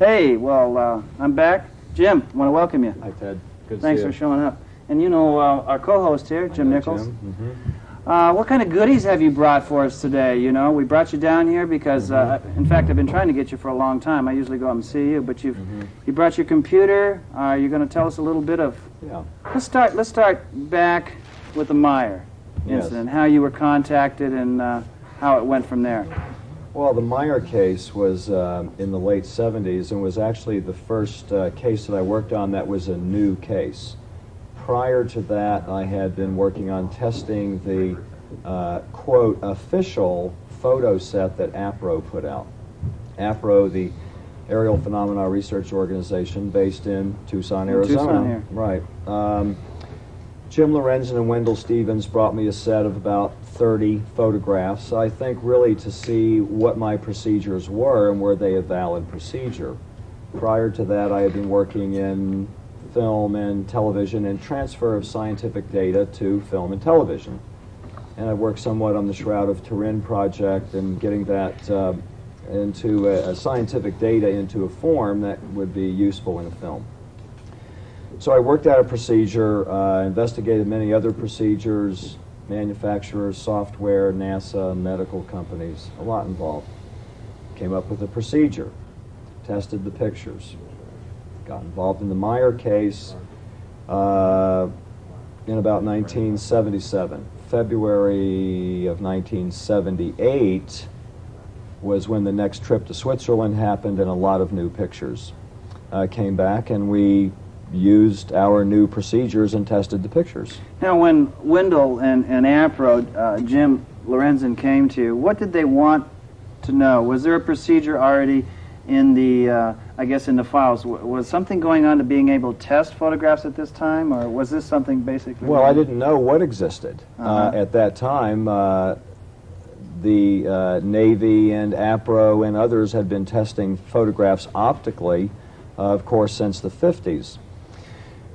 Hey, well, I'm back. Jim, I want to welcome you. Hi, Ted. Good to Thanks see you. for showing up. And you know our co-host here, Jim Nichols. Jim. What kind of goodies have you brought for us today? You know, we brought you down here because, in fact, I've been trying to get you for a long time. I usually go up and see you, but you brought your computer. You're going to tell us a little bit of. Yeah. Let's start back with the Meier incident. How you were contacted and how it went from there. Well, the Meier case was in the late 70s and was actually the first case that I worked on that was a new case. Prior to that, I had been working on testing the, quote, official photo set that APRO put out. APRO, the Aerial Phenomena Research Organization based in Tucson, Arizona. Tucson here. Right. Jim Lorenzen and Wendell Stevens brought me a set of about 30 photographs, I think really to see what my procedures were and were they a valid procedure. Prior to that, I had been working in film and television and transfer of scientific data to film and television. And I worked somewhat on the Shroud of Turin project and getting that into a scientific data into a form that would be useful in a film. So I worked out a procedure, investigated many other procedures, manufacturers, software, NASA, medical companies, a lot involved. Came up with a procedure, tested the pictures, got involved in the Meier case in about 1977. February of 1978 was when the next trip to Switzerland happened and a lot of new pictures came back, and we used our new procedures and tested the pictures. Now, when Wendell and APRO, Jim Lorenzen came to you, what did they want to know? Was there a procedure already in the, I guess, in the files? Was something going on to being able to test photographs at this time, or was this something basically? Well, I didn't know what existed at that time. The Navy and APRO and others had been testing photographs optically, of course, since the 50s.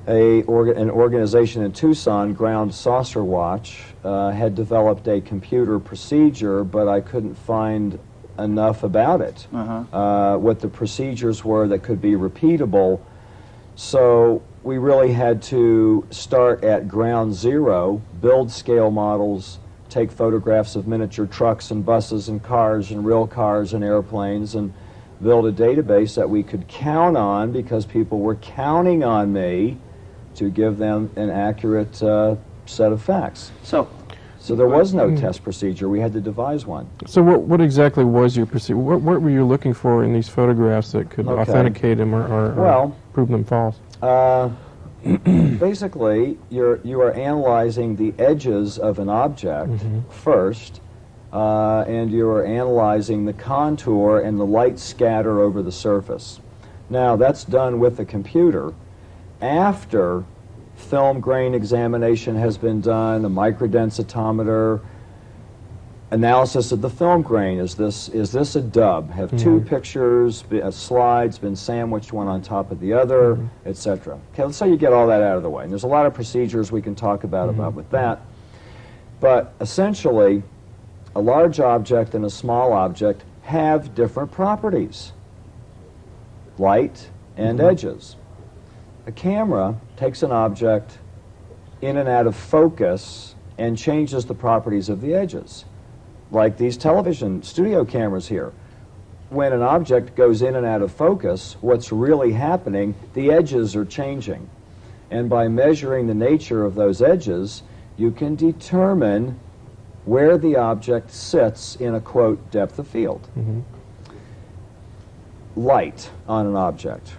An organization in Tucson, Ground Saucer Watch, had developed a computer procedure, but I couldn't find enough about it, what the procedures were that could be repeatable. So we really had to start at ground zero, build scale models, take photographs of miniature trucks and buses and cars and real cars and airplanes, and build a database that we could count on because people were counting on me to give them an accurate set of facts. So there was no test procedure. We had to devise one. So what exactly was your procedure? What were you looking for in these photographs that could authenticate them or prove them false? Basically, you are analyzing the edges of an object first, and you are analyzing the contour and the light scatter over the surface. Now, that's done with the computer. After film grain examination has been done, a microdensitometer, analysis of the film grain. Is this a dub? Have two pictures, slides been sandwiched one on top of the other, etc. Okay, let's say you get all that out of the way. And there's a lot of procedures we can talk about with that. But essentially, a large object and a small object have different properties. Light and edges. A camera takes an object in and out of focus and changes the properties of the edges. Like these television studio cameras here. When an object goes in and out of focus, what's really happening, the edges are changing. And by measuring the nature of those edges, you can determine where the object sits in a, quote, depth of field. Light on an object.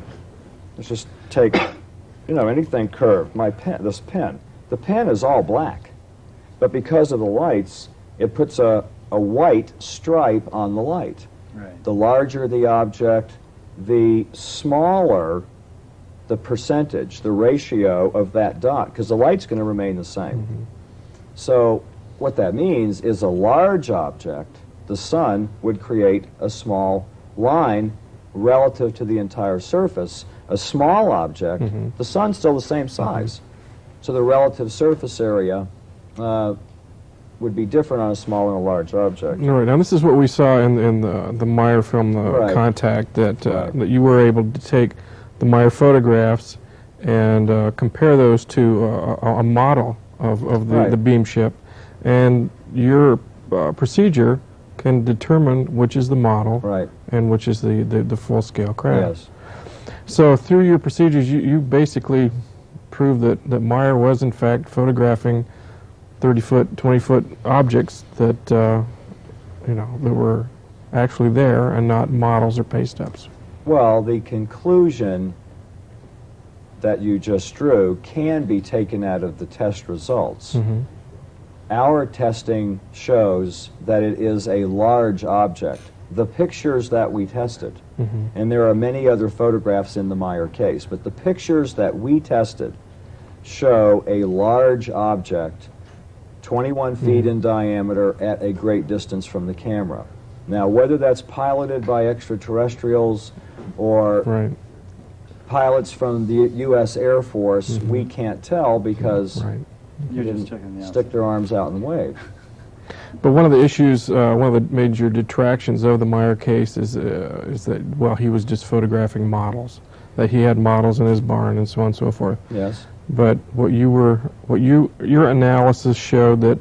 Let's just take, anything curved. This pen. The pen is all black. But because of the lights, it puts a white stripe on the light. Right. The larger the object, the smaller the percentage, the ratio of that dot, because the light's going to remain the same. So what that means is a large object, the sun, would create a small line relative to the entire surface. A small object, the sun's still the same size. So the relative surface area would be different on a small and a large object. All right. Now this is what we saw in the Meier film, the Right. Contact, that Right. that you were able to take the Meier photographs and compare those to a model of the, Right. the beam ship, and your procedure can determine which is the model Right. and which is the full-scale craft. Yes. So through your procedures, you basically proved that Meier was in fact photographing 30-foot, 20-foot objects that you know, that were actually there and not models or paste ups. Well, the conclusion that you just drew can be taken out of the test results. Mm-hmm. Our testing shows that it is a large object. The pictures that we tested, Mm-hmm. and there are many other photographs in the Meier case, but the pictures that we tested show a large object, 21 feet in diameter, at a great distance from the camera. Now, whether that's piloted by extraterrestrials or Right. pilots from the U.S. Air Force, we can't tell because Right. You're they just didn't checking the stick their arms out and wave. But one of the issues, one of the major detractions of the Meier case is that, well, he was just photographing models, that he had models in his barn and so on and so forth. Yes. But your analysis showed that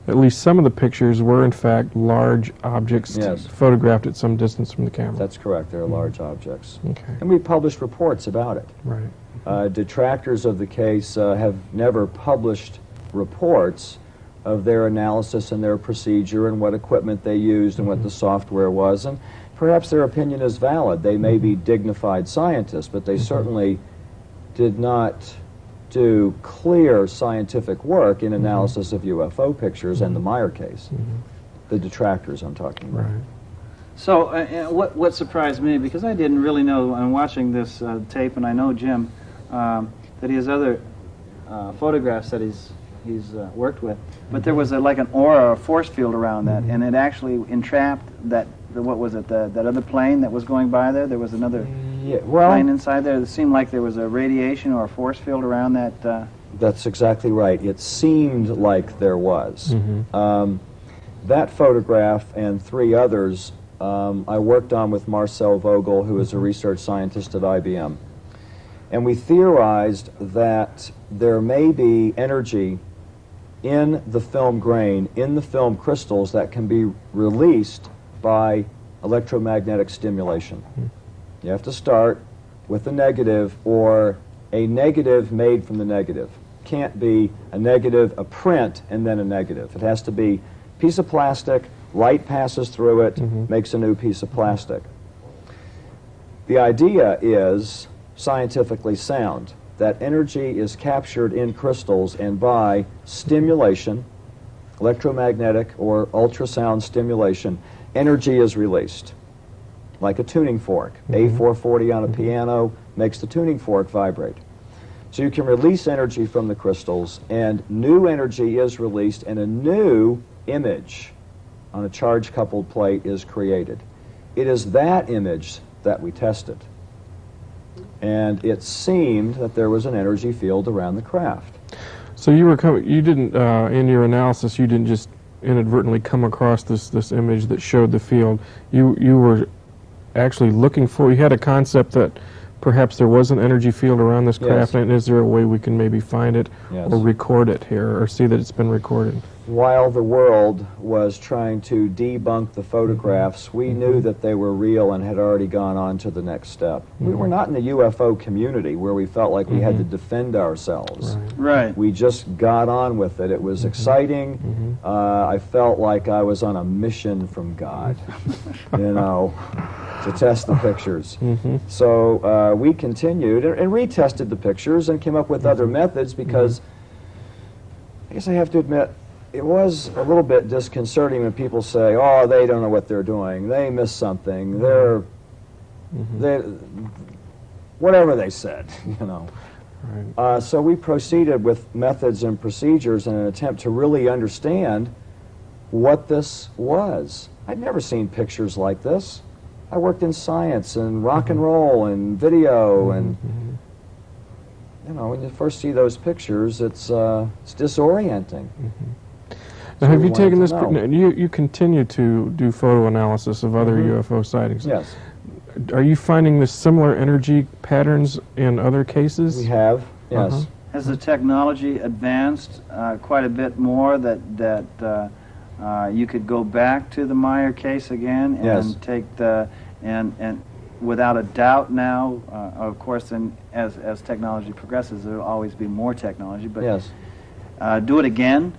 at least some of the pictures were in fact large objects Yes. photographed at some distance from the camera. That's correct. They're large objects. Okay. And we published reports about it. Right. Detractors of the case have never published reports of their analysis and their procedure and what equipment they used and what the software was. And perhaps their opinion is valid. They may be dignified scientists, but they certainly did not do clear scientific work in analysis of UFO pictures and the Meier case. The detractors I'm talking about. Right. So what surprised me, because I didn't really know, I'm watching this tape, and I know Jim, that he has other photographs that he's worked with, but there was like an aura, a force field around that, and it actually entrapped that, what was it, that other plane that was going by there? There was another Yeah, well, plane inside there. It seemed like there was a radiation or a force field around that. that's exactly right. It seemed like there was. That photograph and three others I worked on with Marcel Vogel, who is a research scientist at IBM. And we theorized that there may be energy in the film grain, in the film crystals, that can be released by electromagnetic stimulation. You have to start with a negative, or a negative made from the negative. Can't be a negative, a print, and then a negative. It has to be a piece of plastic, light passes through it, makes a new piece of plastic. The idea is scientifically sound, that energy is captured in crystals, and by stimulation, electromagnetic or ultrasound stimulation, energy is released. Like a tuning fork. A440 on a piano makes the tuning fork vibrate. So you can release energy from the crystals, and new energy is released, and a new image on a charge-coupled plate is created. It is that image that we tested. And it seemed that there was an energy field around the craft. So you didn't, in your analysis, you didn't just inadvertently come across this image that showed the field. You were actually looking for, you had a concept that perhaps there was an energy field around this craft, Yes. and is there a way we can maybe find it Yes. or record it here, or see that it's been recorded? While the world was trying to debunk the photographs, we knew that they were real and had already gone on to the next step. We were not in the UFO community where we felt like we had to defend ourselves. Right. We just got on with it. It was exciting. I felt like I was on a mission from God, you know, to test the pictures. So we continued and retested the pictures and came up with other methods, because I guess I have to admit, it was a little bit disconcerting when people say, oh, they don't know what they're doing, they missed something, they whatever they said, you know. Right. So we proceeded with methods and procedures in an attempt to really understand what this was. I'd never seen pictures like this. I worked in science and rock and roll and video, and you know, when you first see those pictures, it's disorienting. Now, have we you taken wanted this? to know. You continue to do photo analysis of other UFO sightings. Yes, Are you finding this similar energy patterns in other cases? we have. Yes. Uh-huh. Has the technology advanced quite a bit more that you could go back to the Meier case again and Yes. take the and without a doubt now, of course, and as technology progresses, there will always be more technology. But Yes. do it again,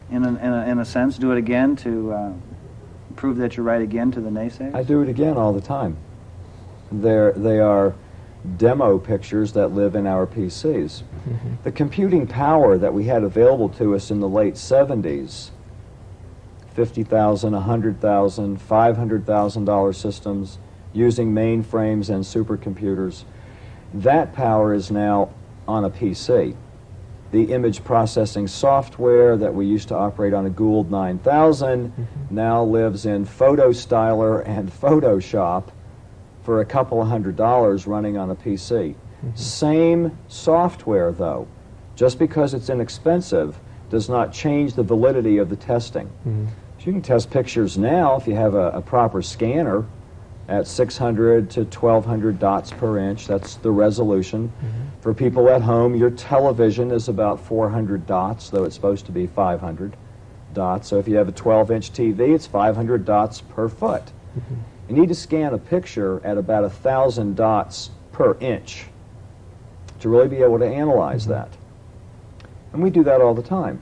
in a sense, do it again to prove that you're right again to the naysayers. I do it again all the time. They are demo pictures that live in our PCs. The computing power that we had available to us in the late 70s, $50,000, $100,000, $500,000 systems using mainframes and supercomputers, that power is now on a PC. The image processing software that we used to operate on a Gould 9000 now lives in PhotoStyler and Photoshop for a couple of $100 running on a PC. Same software, though. Just because it's inexpensive does not change the validity of the testing. So you can test pictures now if you have a proper scanner at 600 to 1200 dots per inch. That's the resolution. For people at home, your television is about 400 dots, though it's supposed to be 500 dots. So if you have a 12-inch TV, it's 500 dots per foot. You need to scan a picture at about 1,000 dots per inch to really be able to analyze that. And we do that all the time.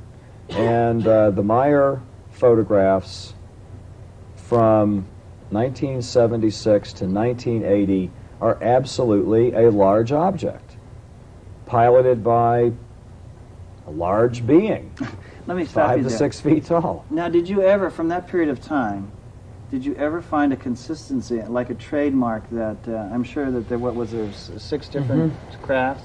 And the Meier photographs from 1976 to 1980 are absolutely a large object, piloted by a large being, Let me stop 5 you to there. 6 feet tall. Now, did you ever, from that period of time, did you ever find a consistency, like a trademark that, I'm sure that there, what was there, 6 different crafts?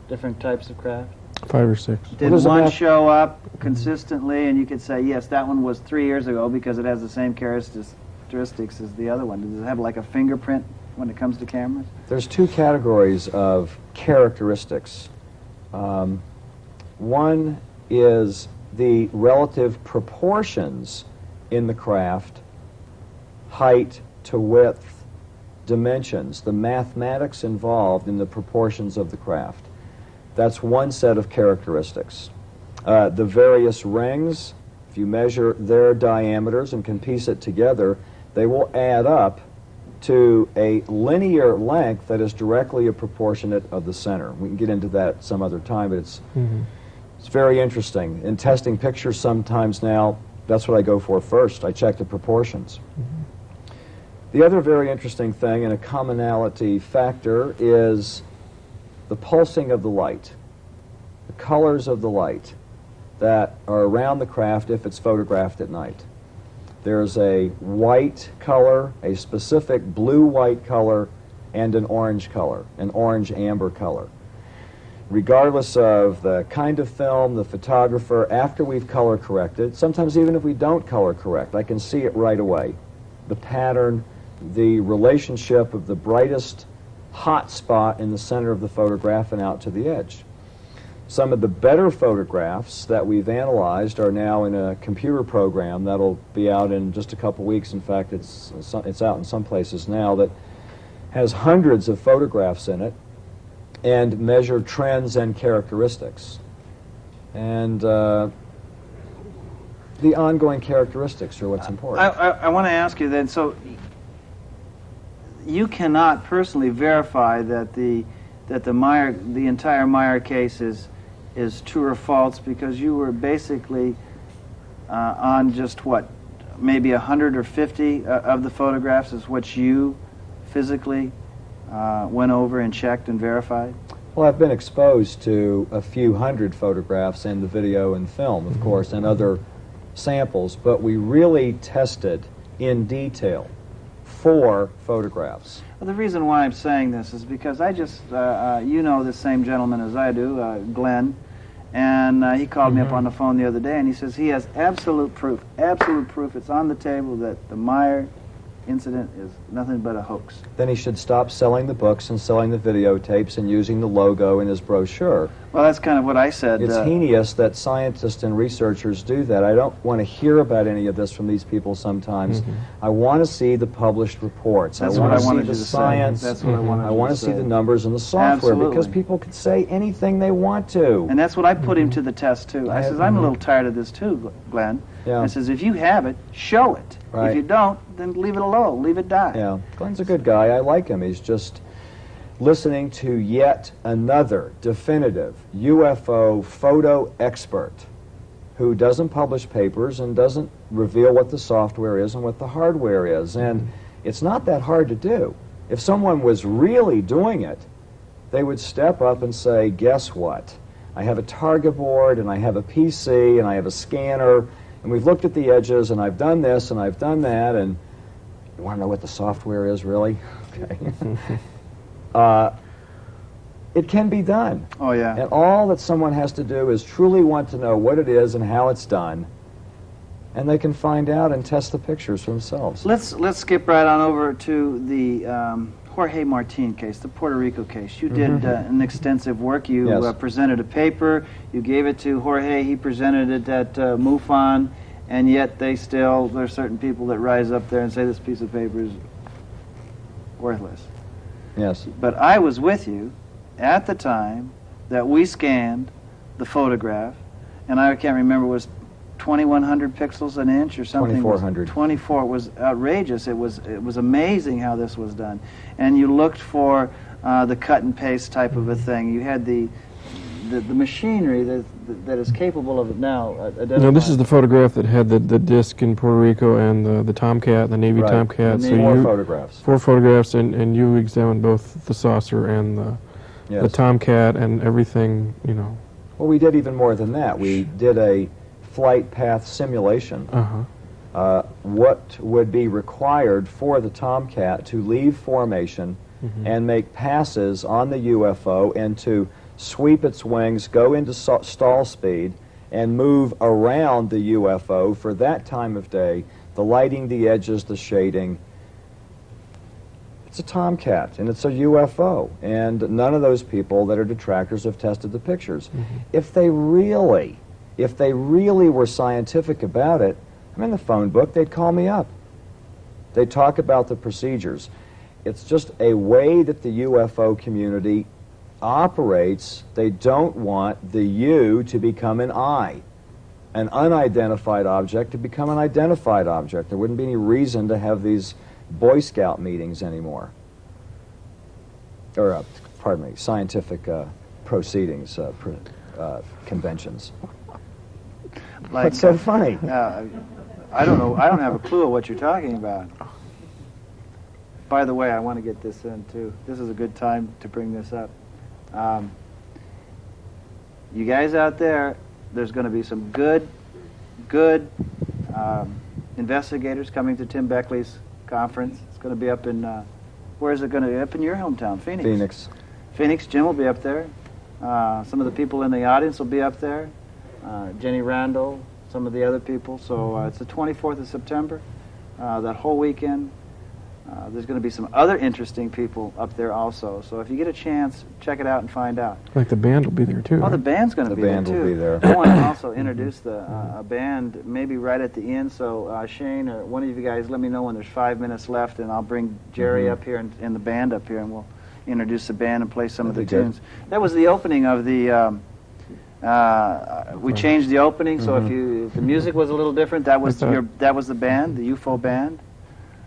Different types of craft? 5 or 6. Did there's one about- show up consistently and you could say, yes, that one was 3 years ago because it has the same characteristics as the other one? Does it have like a fingerprint when it comes to cameras? There's 2 categories of characteristics. One is the relative proportions in the craft, height to width, dimensions, the mathematics involved in the proportions of the craft. That's one set of characteristics. The various rings, if you measure their diameters and can piece it together, they will add up to a linear length that is directly proportionate of the center. We can get into that some other time, but it's very interesting. In testing pictures sometimes now, that's what I go for first. I check the proportions. The other very interesting thing and a commonality factor is the pulsing of the light, the colors of the light that are around the craft if it's photographed at night. There's a white color, a specific blue-white color, and an orange color, an orange-amber color. Regardless of the kind of film, the photographer, after we've color corrected, sometimes even if we don't color correct, I can see it right away. The pattern, the relationship of the brightest hot spot in the center of the photograph and out to the edge. Some of the better photographs that we've analyzed are now in a computer program that'll be out in just a couple weeks. In fact, it's out in some places now, that has hundreds of photographs in it and measure trends and characteristics. And the ongoing characteristics are what's important. I want to ask you then, so you cannot personally verify that the entire Meier case is true or false because you were basically on just what, maybe 100 or 50 of the photographs is what you physically went over and checked and verified? Well, I've been exposed to a few hundred photographs and the video and film, of course, and other samples, but we really tested in detail 4 photographs. Well, the reason why I'm saying this is because I just, you know the same gentleman as I do, Glenn, and he called me up on the phone the other day and he says he has absolute proof, it's on the table that the Meier incident is nothing but a hoax. Then he should stop selling the books and selling the videotapes and using the logo in his brochure. Well, that's kind of what I said. It's heinous that scientists and researchers do that. I don't want to hear about any of this from these people sometimes. I want to see the published reports. That's I what want I to wanted see you the to say. science. That's what I wanted I you want to to see say. the numbers and the software because Absolutely. people can say anything they want to. And that's what I put him to the test, too. I says, I'm a little tired of this, too, Glenn. Yeah. I says, if you have it, show it. Right. If you don't, then leave it alone. Leave it die. Yeah, Glenn's a good guy. I like him. He's just listening to yet another definitive UFO photo expert who doesn't publish papers and doesn't reveal what the software is and what the hardware is. And it's not that hard to do. If someone was really doing it, they would step up and say, guess what? I have a target board and I have a PC and I have a scanner and we've looked at the edges and I've done this and I've done that, and you want to know what the software is, really? Okay. It can be done. Oh, yeah. And all that someone has to do is truly want to know what it is and how it's done, and they can find out and test the pictures for themselves. Let's skip right on over to the Jorge Martin case, the Puerto Rico case. You did an extensive work. You Yes. presented a paper. You gave it to Jorge. He presented it at MUFON, and yet there's certain people that rise up there and say this piece of paper is worthless. Yes. But I was with you at the time that we scanned the photograph, and I can't remember, it was 2,100 pixels an inch or something. 2,400. 24 was outrageous. It was amazing how this was done. And you looked for the cut and paste type of a thing. You had the machinery that is capable of it now. No, this is the photograph that had the disc in Puerto Rico and the Tomcat, the Navy Right. Tomcat. The So Navy- Four you, photographs. 4 photographs, and you examined both the saucer and the Yes. Tomcat and everything, you know. Well, we did even more than that. We did a flight path simulation. What would be required for the Tomcat to leave formation and make passes on the UFO and to sweep its wings, go into stall speed, and move around the UFO for that time of day, the lighting, the edges, the shading. It's a Tomcat, and it's a UFO, and none of those people that are detractors have tested the pictures. If they really were scientific about it, I'm in the phone book, they'd call me up. They'd talk about the procedures. It's just a way that the UFO community operates. They don't want the U to become an I, an unidentified object to become an identified object. There wouldn't be any reason to have these Boy Scout meetings anymore. Or, pardon me, scientific proceedings, conventions. Like, What's so funny? I don't know. I don't have a clue of what you're talking about. By the way, I want to get this in, too. This is a good time to bring this up. You guys out there, there's going to be some good investigators coming to Tim Beckley's conference. It's going to be up in, where is it going to be? Up in your hometown, Phoenix. Phoenix. Phoenix, Jim will be up there. Some of the people in the audience will be up there. Jenny Randall, some of the other people. So it's the 24th of September, that whole weekend. There's going to be some other interesting people up there also. So if you get a chance, check it out and find out. Like the band will be there too. Oh, the right? band's going to The be there band too. will be there. I want to also introduce a band maybe right at the end. So Shane or one of you guys, let me know when there's 5 minutes left, and I'll bring Jerry up here and the band up here, and we'll introduce the band and play some of the That'd be good. tunes. That was the opening of the. We changed the opening, so if the music was a little different, that was that was the band, the UFO band.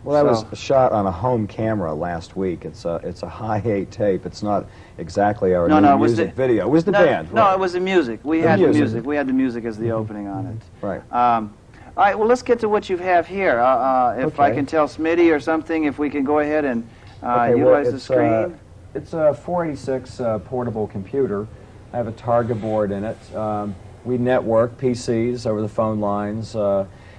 Well, that was shot on a home camera last week. It's a high-8 tape. It's not exactly our new it was music video. It was the band. No, right. it was the music. We The had music. the music. We had the music as the opening on it. Right. All right, well, let's get to what you have here. If I Okay. can tell Smitty or something, if we can go ahead and Okay, well, utilize the it's, screen. It's a 486 portable computer. I have a target board in it. We network PCs over the phone lines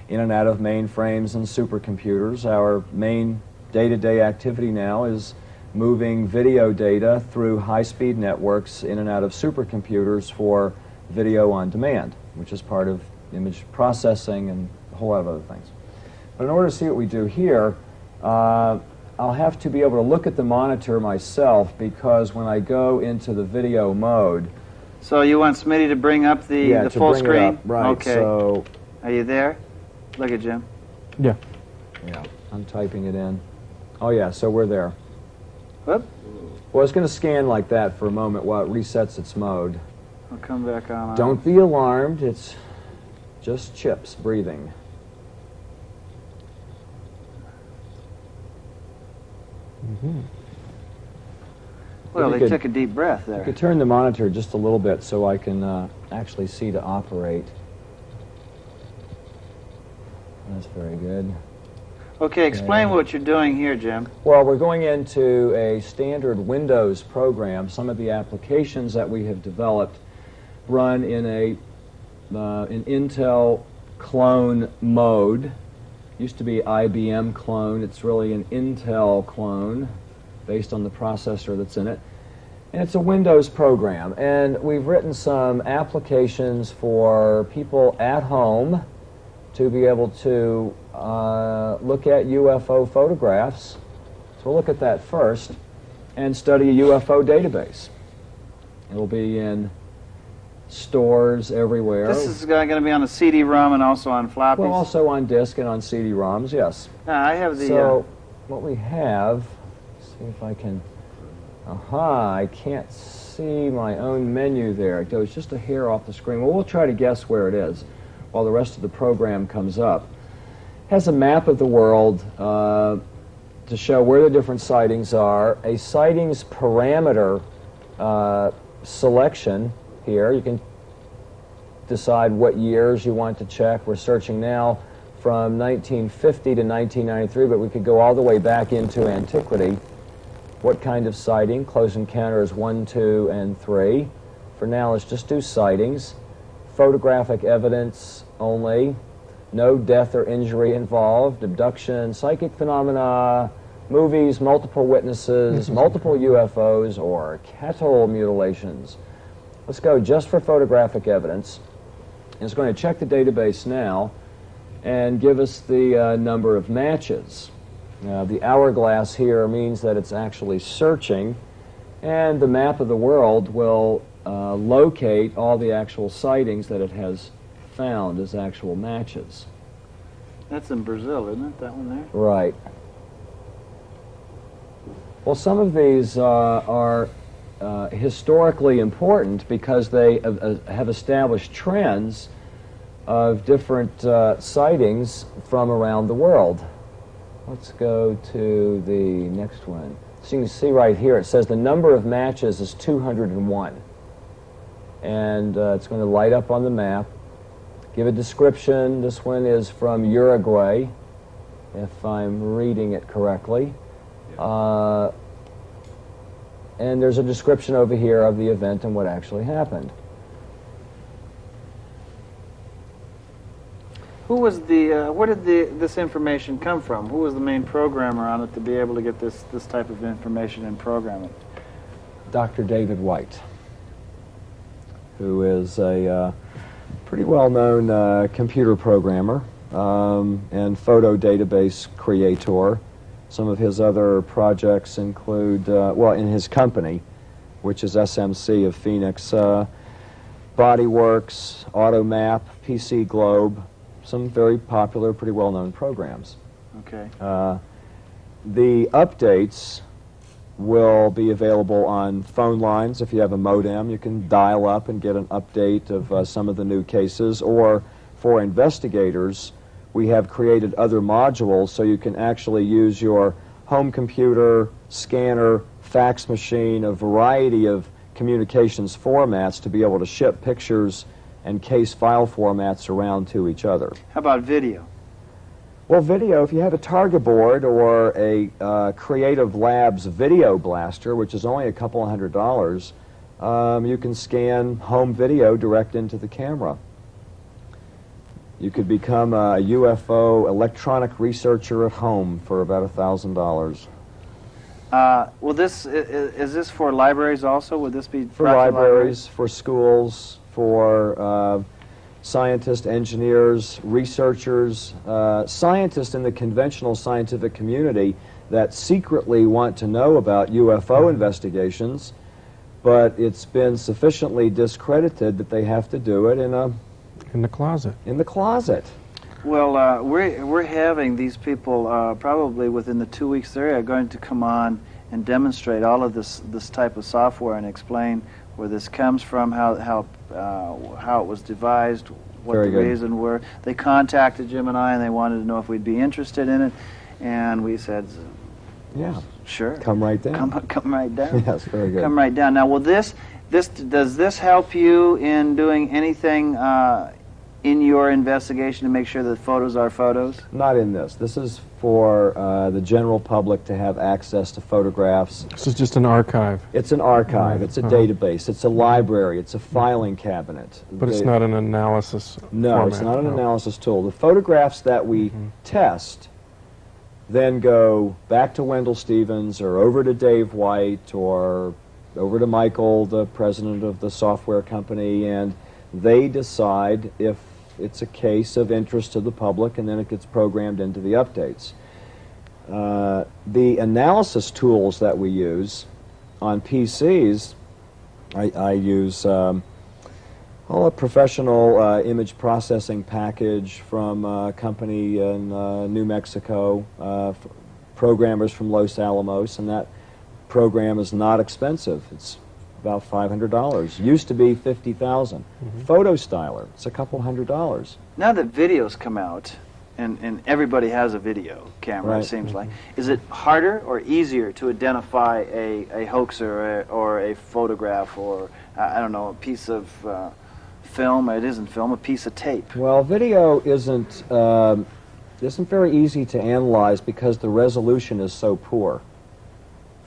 in and out of mainframes and supercomputers. Our main day-to-day activity now is moving video data through high-speed networks in and out of supercomputers for video on demand, which is part of image processing and a whole lot of other things. But in order to see what we do here, I'll have to be able to look at the monitor myself, because when I go into the video mode... So you want Smitty to bring up the full bring screen? It up. Right. Okay. So, are you there? Look at Jim. Yeah. Yeah, I'm typing it in. Oh yeah, so we're there. Whoop. Well, it's going to scan like that for a moment while it resets its mode. I'll come back on. Don't be alarmed, it's just chips breathing. Mm-hmm. Well, they took a deep breath there. You could turn the monitor just a little bit so I can actually see to operate. That's very good. Okay, explain what you're doing here, Jim. Well, we're going into a standard Windows program. Some of the applications that we have developed run in an Intel clone mode. Used to be IBM clone. It's really an Intel clone based on the processor that's in it. And it's a Windows program. And we've written some applications for people at home to be able to look at UFO photographs. So we'll look at that first and study a UFO database. It'll be in stores everywhere. This is going to be on a CD-ROM and also on floppies? Well, also on disk and on CD-ROMs, yes. I have the... So what we have, see if I can... Aha, I can't see my own menu there. It goes just a hair off the screen. Well, we'll try to guess where it is while the rest of the program comes up. It has a map of the world to show where the different sightings are, a sightings parameter selection here. You can decide what years you want to check. We're searching now from 1950 to 1993, but we could go all the way back into antiquity. What kind of sighting? Close encounters 1, 2, and 3. For now, let's just do sightings. Photographic evidence only. No death or injury involved. Abduction, psychic phenomena, movies, multiple witnesses, multiple UFOs, or cattle mutilations. Let's go just for photographic evidence. It's going to check the database now and give us the number of matches. The hourglass here means that it's actually searching, and the map of the world will locate all the actual sightings that it has found as actual matches. That's in Brazil, isn't it, that one there? Right. Well, some of these are historically important because they have established trends of different sightings from around the world. Let's go to the next one. So you can see right here, it says the number of matches is 201. And it's going to light up on the map. Give a description. This one is from Uruguay, if I'm reading it correctly. And there's a description over here of the event and what actually happened. Who was the, where did this information come from? Who was the main programmer on it to be able to get this type of information and program it? Dr. David White, who is a pretty well-known computer programmer and photo database creator. Some of his other projects include, well, in his company, which is SMC of Phoenix, Bodyworks, AutoMap, PC Globe, some very popular, pretty well-known programs. Okay. The updates will be available on phone lines. If you have a modem, you can dial up and get an update of some of the new cases. Or for investigators, we have created other modules so you can actually use your home computer, scanner, fax machine, a variety of communications formats to be able to ship pictures and case file formats around to each other. How about video? Well, video, if you have a Targa board or a Creative Labs video blaster, which is only a couple of $100, you can scan home video direct into the camera. You could become a UFO electronic researcher at home for about $1,000. Well, is this for libraries also? Would this be for libraries, for schools, for scientists, engineers, researchers, scientists in the conventional scientific community that secretly want to know about UFO investigations, but it's been sufficiently discredited that they have to do it in the closet. In the closet. Well, we're having these people probably within the 2 weeks they're going to come on and demonstrate all of this type of software and explain where this comes from, how it was devised, what Very the good. reason were. They contacted Jim and I, and they wanted to know if we'd be interested in it, and we said, Yeah. sure. Come right down. Come right down. Yes, very good. Come right down. Now, will does this help you in doing anything in your investigation to make sure that photos are photos? Not in this. This is for the general public to have access to photographs. This is just an archive. It's an archive. It's a database. It's a library. It's a filing cabinet. But it's not an analysis No, format. it's not an analysis tool. The photographs that we test then go back to Wendell Stevens or over to Dave White or over to Michael, the president of the software company, and they decide if it's a case of interest to the public, and then it gets programmed into the updates. The analysis tools that we use on PCs, I use a professional image processing package from a company in New Mexico, programmers from Los Alamos, and that program is not expensive. It's about $500. Used to be $50,000. Photo Styler, it's a couple $100. Now that videos come out, and everybody has a video camera, Right. it seems like, is it harder or easier to identify a hoaxer or a photograph or, I don't know, a piece of film? It isn't film, a piece of tape. Well, video isn't very easy to analyze because the resolution is so poor.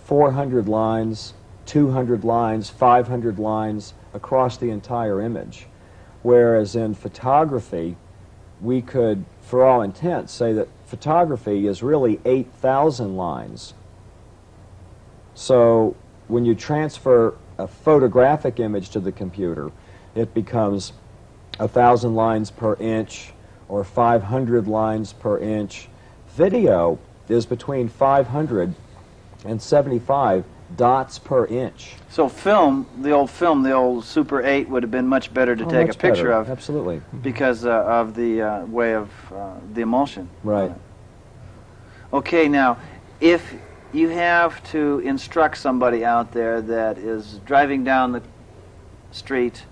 400 lines, 200 lines, 500 lines across the entire image. Whereas in photography, we could, for all intents, say that photography is really 8,000 lines. So when you transfer a photographic image to the computer, it becomes 1,000 lines per inch or 500 lines per inch. Video is between 500 and 75 dots per inch. So the old Super 8 would have been much better to take much a picture better. of. Absolutely. Because of the way of the emulsion. Right. Okay, now, if you have to instruct somebody out there that is driving down the street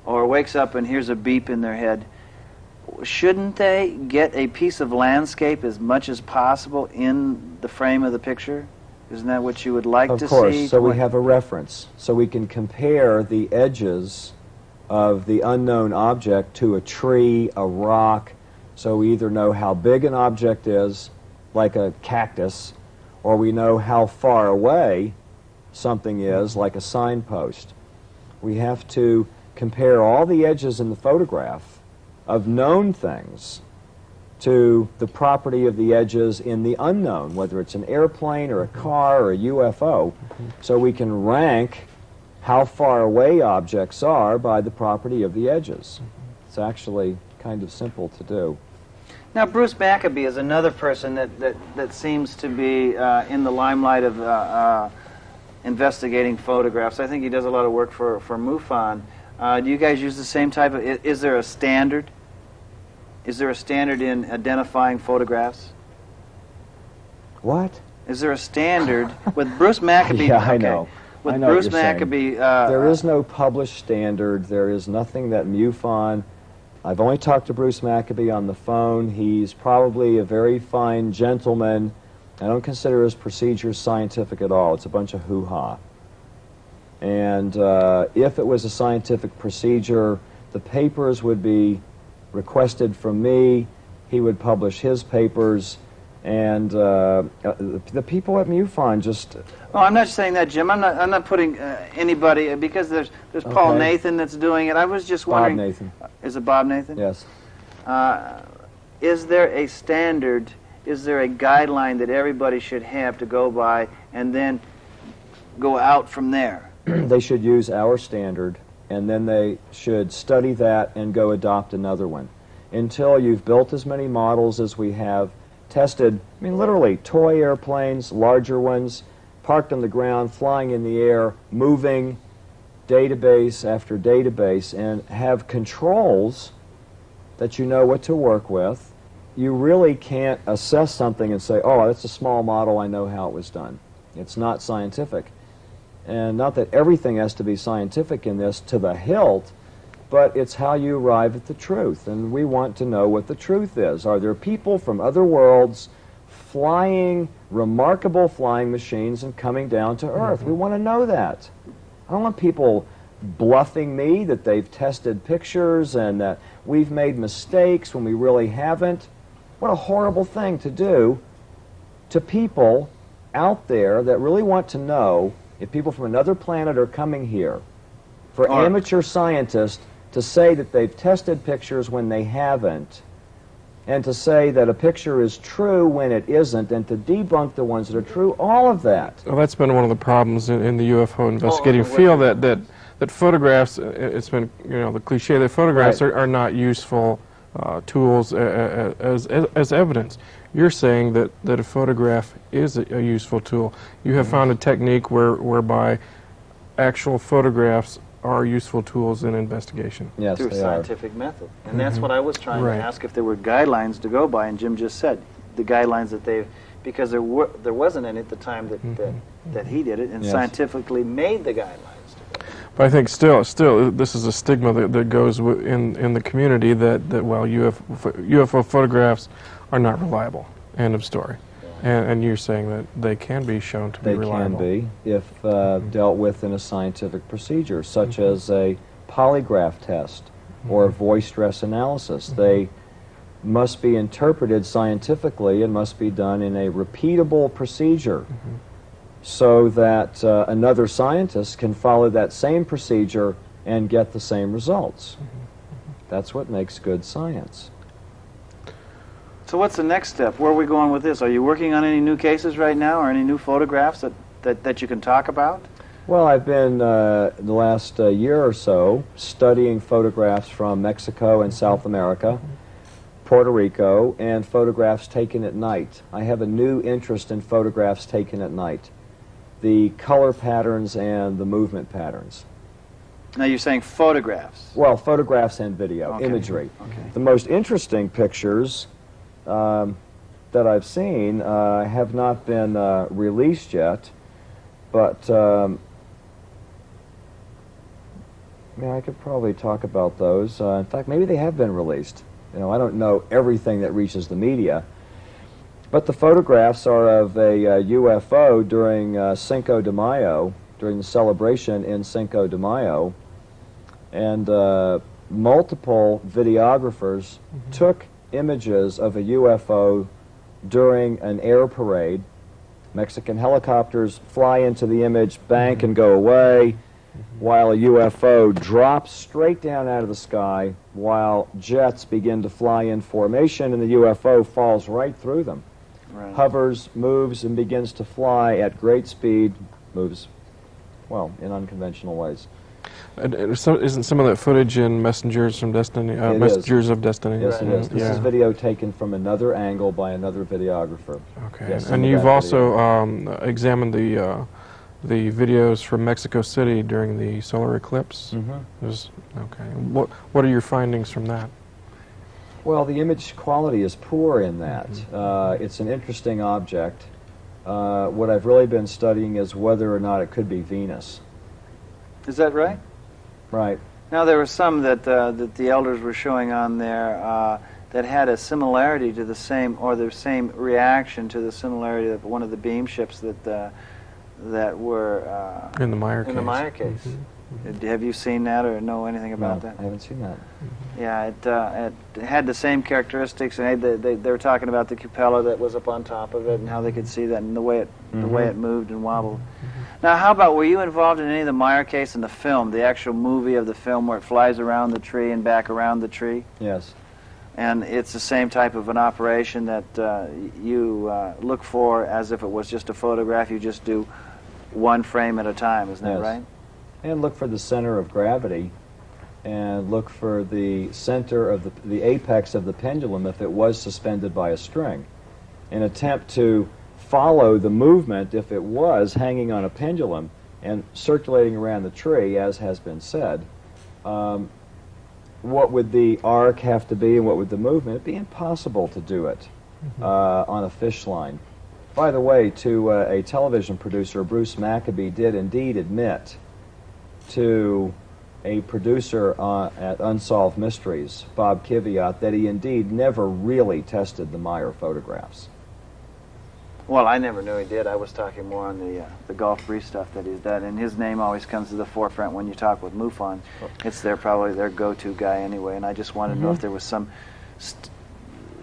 or wakes up and hears a beep in their head, shouldn't they get a piece of landscape as much as possible in the frame of the picture? Isn't that what you would like to see? Of course, so we have a reference. So we can compare the edges of the unknown object to a tree, a rock, so we either know how big an object is, like a cactus, or we know how far away something is, like a signpost. We have to compare all the edges in the photograph of known things to the property of the edges in the unknown, whether it's an airplane or a car or a UFO, so we can rank how far away objects are by the property of the edges. It's actually kind of simple to do. Now, Bruce Maccabee is another person that seems to be in the limelight of investigating photographs. I think he does a lot of work for MUFON. Do you guys use the same type of... Is there a standard? Is there a standard in identifying photographs? What? Is there a standard with Bruce Maccabee? Yeah, okay. I know. With I know Bruce what you're saying. Maccabee, there is no published standard. There is nothing that MUFON... I've only talked to Bruce Maccabee on the phone. He's probably a very fine gentleman. I don't consider his procedures scientific at all. It's a bunch of hoo-ha. And if it was a scientific procedure, the papers would be requested from me. He would publish his papers. And the people at MUFON just... Oh, I'm not saying that, Jim. I'm not putting anybody, because there's Paul Okay. Nathan that's doing it. I was just wondering... Bob Nathan. Is it Bob Nathan? Yes. Is there a standard, is there a guideline that everybody should have to go by and then go out from there? They should use our standard and then they should study that and go adopt another one until you've built as many models as we have, tested, I mean literally, toy airplanes, larger ones, parked on the ground, flying in the air, moving, database after database, and have controls that you know what to work with. You really can't assess something and say, oh, that's a small model, I know how it was done. It's not scientific. And not that everything has to be scientific in this to the hilt, but it's how you arrive at the truth. And we want to know what the truth is. Are there people from other worlds flying remarkable flying machines and coming down to Earth? We want to know that. I don't want people bluffing me that they've tested pictures and that we've made mistakes when we really haven't. What a horrible thing to do to people out there that really want to know if people from another planet are coming here. For amateur scientists to say that they've tested pictures when they haven't, and to say that a picture is true when it isn't, and to debunk the ones that are true, all of that. Well, that's been one of the problems in the UFO investigating field, that photographs, it's been, you know, the cliche that photographs are not useful tools as evidence. You're saying that a photograph is a useful tool. You have found a technique whereby actual photographs are useful tools in investigation. Yes, through they scientific method. And that's what I was trying to ask, if there were guidelines to go by, and Jim just said the guidelines that they've, because there wasn't any at the time that he did it, and scientifically made the guidelines to go. But I think still this is a stigma that goes in the community that well, UFO photographs are not reliable. End of story. And you're saying that they can be shown to be reliable. They can be if dealt with in a scientific procedure, such as a polygraph test or a voice stress analysis. They must be interpreted scientifically and must be done in a repeatable procedure so that another scientist can follow that same procedure and get the same results. That's what makes good science. So what's the next step? Where are we going with this? Are you working on any new cases right now, or any new photographs that you can talk about? Well, I've been, the last year or so, studying photographs from Mexico and South America, Puerto Rico, and photographs taken at night. I have a new interest in photographs taken at night, the color patterns and the movement patterns. Now you're saying photographs. Well, photographs and video, imagery. The most interesting pictures that I've seen have not been released yet, but I could probably talk about those. In fact, maybe they have been released. You know, I don't know everything that reaches the media, but the photographs are of a UFO during Cinco de Mayo, during the celebration in Cinco de Mayo, and multiple videographers took images of a UFO during an air parade. Mexican helicopters fly into the image, bank, and go away, while a UFO drops straight down out of the sky, while jets begin to fly in formation, and the UFO falls right through them. Hovers, moves, and begins to fly at great speed, moves, well, in unconventional ways. Isn't some of that footage in Messengers from Destiny? Messengers of Destiny. Yes, it is. This is video taken from another angle by another videographer. Okay, yes, and you've also examined the videos from Mexico City during the solar eclipse. Okay. What are your findings from that? Well, the image quality is poor in that. It's an interesting object. What I've really been studying is whether or not it could be Venus. Is that right? Right. Now there were some that the elders were showing on there that had a similarity to the same, or the same reaction to the similarity of one of the beam ships that were in the Meier case. In the Meier case. Have you seen that or know anything about that? I haven't seen that. Yeah, it had the same characteristics, and they were talking about the cupola that was up on top of it, and how they could see that, and the way it moved and wobbled. Now, how about, were you involved in any of the Meier case in the film, the actual movie of the film where it flies around the tree and back around the tree? Yes. And it's the same type of an operation that you look for as if it was just a photograph. You just do one frame at a time, isn't that right? And look for the center of gravity and look for the center of the apex of the pendulum if it was suspended by a string, and attempt to follow the movement if it was hanging on a pendulum and circulating around the tree, as has been said. What would the arc have to be and what would the movement? It'd be impossible to do it on a fish line. By the way, to a television producer, Bruce Maccabee did indeed admit to a producer at Unsolved Mysteries, Bob Kiviat, that he indeed never really tested the Meier photographs. Well, I never knew he did. I was talking more on the Gulf Breeze stuff that he's done, and his name always comes to the forefront when you talk with MUFON. It's probably their go-to guy anyway, and I just wanted to know if there was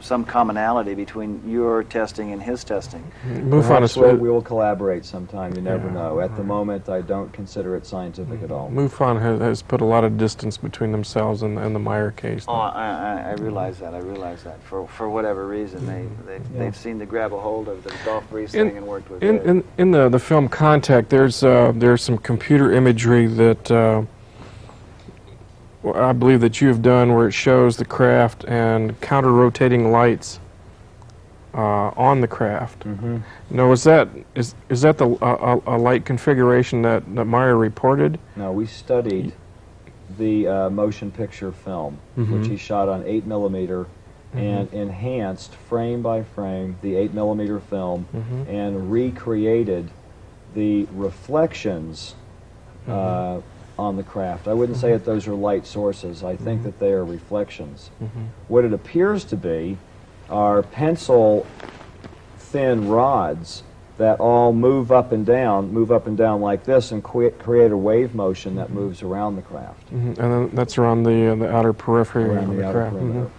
some commonality between your testing and his testing. MUFON is we will collaborate sometime. You never know. At the moment, I don't consider it scientific at all. MUFON has put a lot of distance between themselves and the Meier case. Oh, I realize that. I reali's that. For whatever reason, they've seemed to grab a hold of the Gulf Breeze thing and worked with it. In the film Contact, there's some computer imagery that I believe that you've done where it shows the craft and counter-rotating lights on the craft. Now, is that a light configuration that Meier reported? No, we studied the motion picture film, which he shot on 8mm and enhanced frame by frame the 8mm film and recreated the reflections on the craft. I wouldn't say that those are light sources. I think that they are reflections. What it appears to be are pencil thin rods that all move up and down like this and create a wave motion that moves around the craft. And then that's around the outer periphery Around of the the outer craft.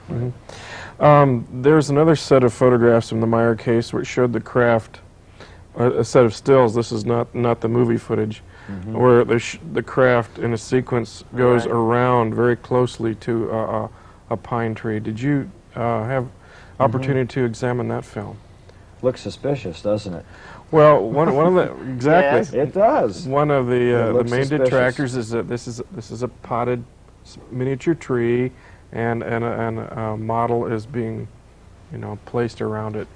perimeter. There's another set of photographs from the Meier case which showed the craft, a set of stills. This is not the movie footage, where the craft in a sequence goes around very closely to a pine tree. Did you have opportunity to examine that film? Looks suspicious, doesn't it? Well, one of the exactly Yes, it does. One of the main suspicious. detractors is that this is a potted miniature tree, and a model is being, placed around it.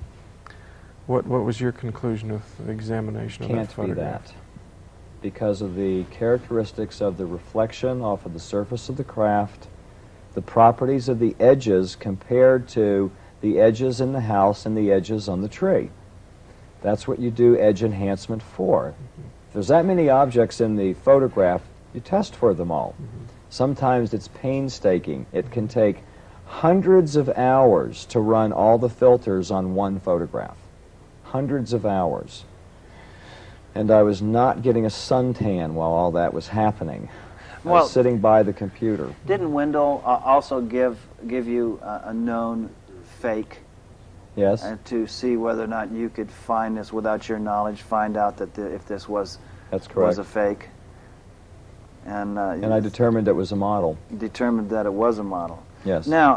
What was your conclusion of the examination of that photograph? Can't be that, because of the characteristics of the reflection off of the surface of the craft, the properties of the edges compared to the edges in the house and the edges on the tree. That's what you do edge enhancement for. If there's that many objects in the photograph, you test for them all. Sometimes it's painstaking. It can take hundreds of hours to run all the filters on one photograph. Hundreds of hours. And I was not getting a suntan while all that was happening. I was sitting by the computer. Didn't Wendell also give you a known fake? Yes. To see whether or not you could find this without your knowledge, find out that if this was a fake. And I determined it was a model. Determined that it was a model. Yes. Now,